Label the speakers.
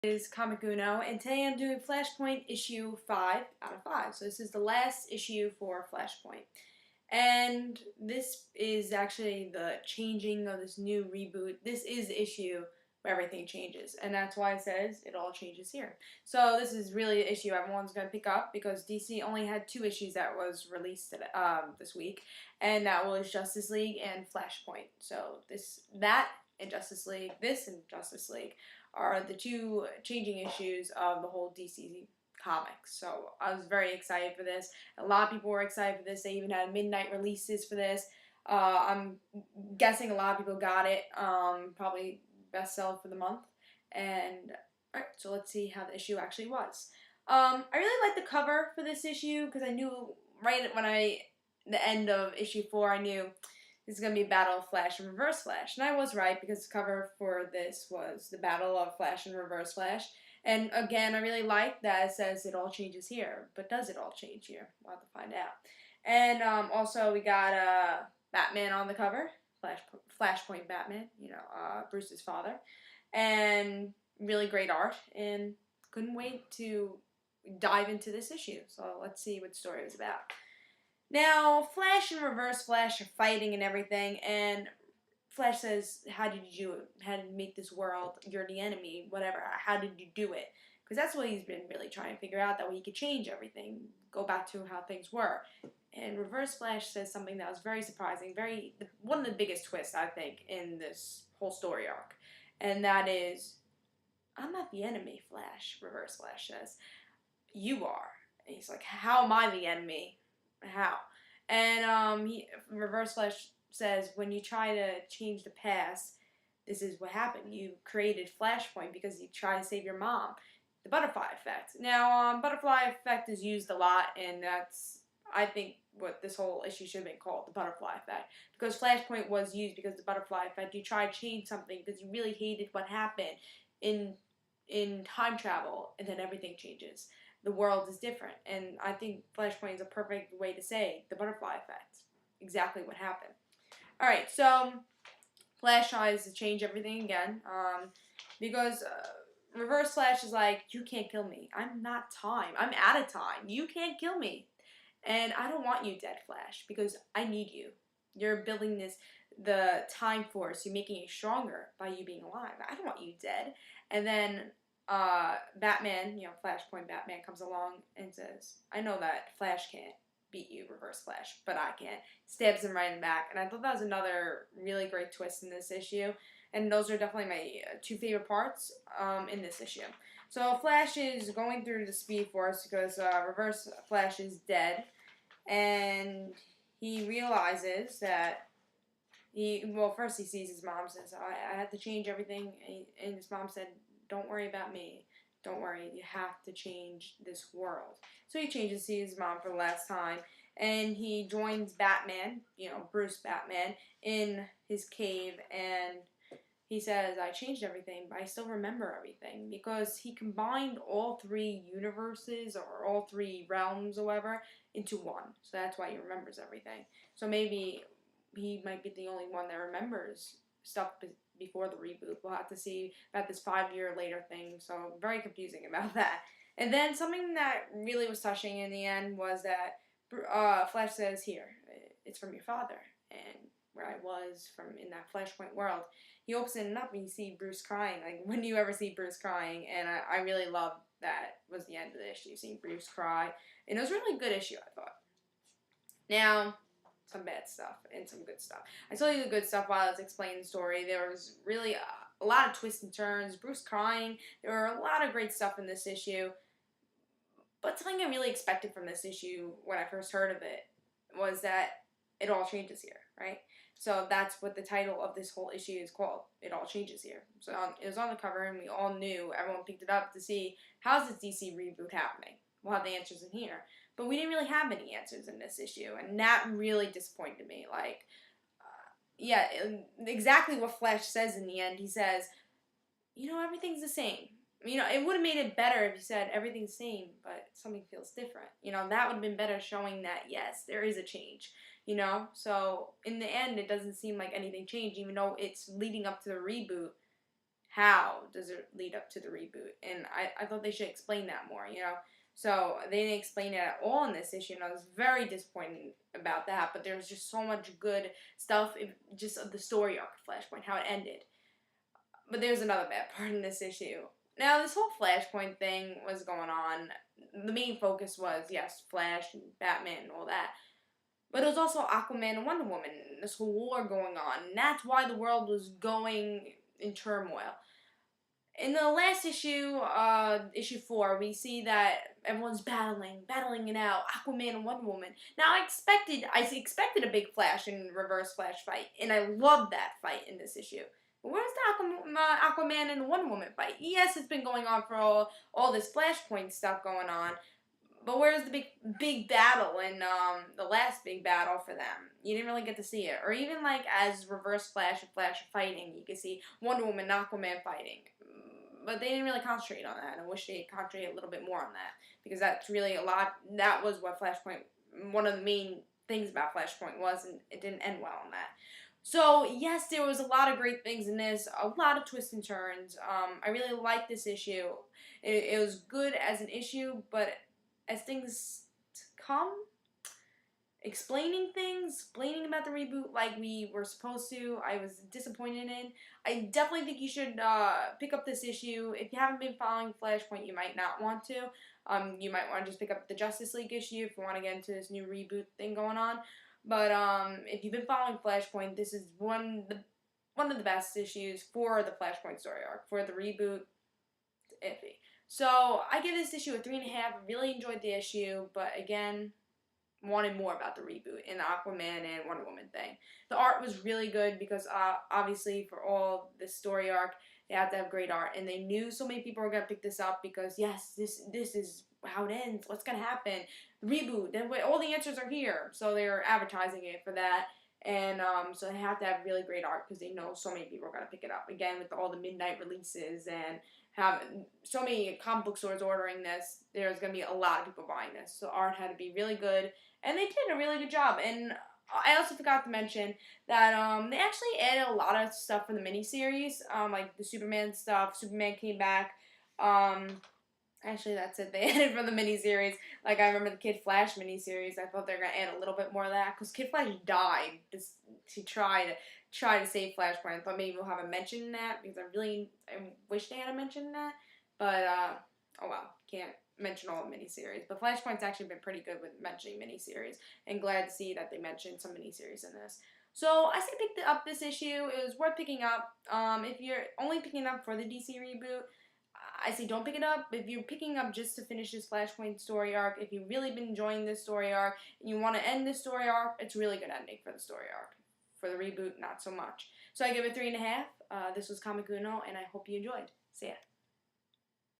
Speaker 1: Is Comic Uno, and today I'm doing Flashpoint issue 5 out of 5. So this is the last issue for Flashpoint. And this is actually the changing of this new reboot. This is the issue where everything changes, and that's why it says it all changes here. So this is really the issue everyone's going to pick up because DC only had 2 issues that was released this week, and that was Justice League and Flashpoint. So and Justice League, this and Justice League are the 2 changing issues of the whole DC comics. So I was very excited for this. A lot of people were excited for this. They even had midnight releases for this. I'm guessing a lot of people got it. Probably best seller for the month. And alright, so let's see how the issue actually was. I really like the cover for this issue because I knew right when the end of issue 4, I knew this is going to be a battle of Flash and Reverse Flash. And I was right because the cover for this was the battle of Flash and Reverse Flash. And again, I really like that it says it all changes here. But does it all change here? We'll have to find out. And also we got Batman on the cover. Flashpoint Batman, Bruce's father. And really great art. And couldn't wait to dive into this issue. So let's see what the story was about. Now, Flash and Reverse Flash are fighting and everything, and Flash says, how did you do it? How did you make this world? You're the enemy, whatever. How did you do it? Because that's what he's been really trying to figure out, that way he could change everything, go back to how things were. And Reverse Flash says something that was very surprising, one of the biggest twists, I think, in this whole story arc. And that is, I'm not the enemy, Flash, Reverse Flash says. You are. And he's like, how am I the enemy? How? And Reverse Flash says, when you try to change the past, this is what happened. You created Flashpoint because you try to save your mom. The butterfly effect. Now, butterfly effect is used a lot, and that's, I think, what this whole issue should have been called, the butterfly effect. Because Flashpoint was used because the butterfly effect, you try to change something because you really hated what happened in time travel, and then everything changes. The world is different, and I think Flashpoint is a perfect way to say the butterfly effect. Exactly what happened. Alright, so Flash tries to change everything again, because Reverse Flash is like, you can't kill me. I'm not time. I'm out of time. You can't kill me. And I don't want you dead, Flash, because I need you. You're building the time force. You're making it stronger by you being alive. I don't want you dead. And then Batman, Flashpoint Batman comes along and says, I know that Flash can't beat you, Reverse Flash, but I can. Stabs him right in the back. And I thought that was another really great twist in this issue. And those are definitely my 2 favorite parts in this issue. So Flash is going through the Speed Force because Reverse Flash is dead. And he realizes that first he sees his mom, says, I had to change everything. And his mom said, don't worry about me. Don't worry. You have to change this world. So he changes to see his mom for the last time. And he joins Batman, Bruce Batman, in his cave. And he says, I changed everything, but I still remember everything. Because he combined all 3 universes, or all 3 realms, or whatever, into one. So that's why he remembers everything. So maybe he might be the only one that remembers stuff before the reboot. We'll have to see about this 5-year later thing, so very confusing about that. And then something that really was touching in the end was that Flash says, here, it's from your father. And where I was in that Flashpoint world, he opens it up and you see Bruce crying. Like, when do you ever see Bruce crying? And I really loved that was the end of the issue, seeing Bruce cry. And it was a really good issue, I thought. Now, some bad stuff and some good stuff. I told you the good stuff while I was explaining the story. There was really a lot of twists and turns, Bruce crying. There were a lot of great stuff in this issue. But something I really expected from this issue when I first heard of it was that it all changes here, right? So that's what the title of this whole issue is called. It all changes here. So it was on the cover, and we all knew, everyone picked it up to see, how's this DC reboot happening? We'll have the answers in here. But we didn't really have any answers in this issue, and that really disappointed me. Like, exactly what Flash says in the end. He says, everything's the same. It would have made it better if you said everything's the same, but something feels different. That would have been better, showing that, yes, there is a change. So in the end, it doesn't seem like anything changed, even though it's leading up to the reboot. how does it lead up to the reboot? And I thought they should explain that more, you know? So they didn't explain it at all in this issue, and I was very disappointed about that. But there was just so much good stuff, just of the story arc of Flashpoint, how it ended. But there's another bad part in this issue. Now, this whole Flashpoint thing was going on. The main focus was, yes, Flash and Batman and all that. But it was also Aquaman and Wonder Woman, this whole war going on. And that's why the world was going in turmoil. In the last issue, issue 4, we see that everyone's battling it out. Aquaman and Wonder Woman. Now, I expected a big Flash and Reverse Flash fight, and I loved that fight in this issue. But where's the Aquaman and the Wonder Woman fight? Yes, it's been going on for all this Flashpoint stuff going on, but where's the big battle and the last big battle for them? You didn't really get to see it. Or even like as Reverse Flash and Flash fighting, you could see Wonder Woman and Aquaman fighting. But they didn't really concentrate on that. I wish they concentrated a little bit more on that. Because that's really a lot. That was what Flashpoint, one of the main things about Flashpoint was, and it didn't end well on that. So, yes, there was a lot of great things in this, a lot of twists and turns. I really liked this issue. It was good as an issue, but as things come, explaining about the reboot like we were supposed to, I was disappointed in. I definitely think you should pick up this issue. If you haven't been following Flashpoint, you might not want to. You might want to just pick up the Justice League issue if you want to get into this new reboot thing going on. But if you've been following Flashpoint, this is one of the best issues for the Flashpoint story arc. For the reboot, it's iffy. So I give this issue a 3.5. I really enjoyed the issue, but again, wanted more about the reboot and the Aquaman and Wonder Woman thing. The art was really good because obviously for all this story arc, they have to have great art, and they knew so many people were gonna pick this up because yes, this is how it ends. What's gonna happen? Reboot. Then all the answers are here, so they're advertising it for that. And so they have to have really great art because they know so many people are gonna pick it up. Again, with all the midnight releases and have so many comic book stores ordering this, there's going to be a lot of people buying this. So art had to be really good, and they did a really good job. And I also forgot to mention that they actually added a lot of stuff for the miniseries, like the Superman stuff. Superman came back. Actually, that's it. They added for the miniseries. Like, I remember the Kid Flash miniseries. I thought they were going to add a little bit more of that. Because Kid Flash died to try to save Flashpoint. I thought maybe we'll have a mention in that. Because I wish they had a mention in that. But, oh well. Can't mention all the miniseries. But Flashpoint's actually been pretty good with mentioning miniseries. And glad to see that they mentioned some miniseries in this. So, I say pick up this issue. It was worth picking up. If you're only picking up for the DC reboot, I say don't pick it up. If you're picking up just to finish this Flashpoint story arc, if you've really been enjoying this story arc, and you want to end this story arc, it's a really good ending for the story arc. For the reboot, not so much. So I give it 3.5. This was Comic Uno, and I hope you enjoyed. See ya.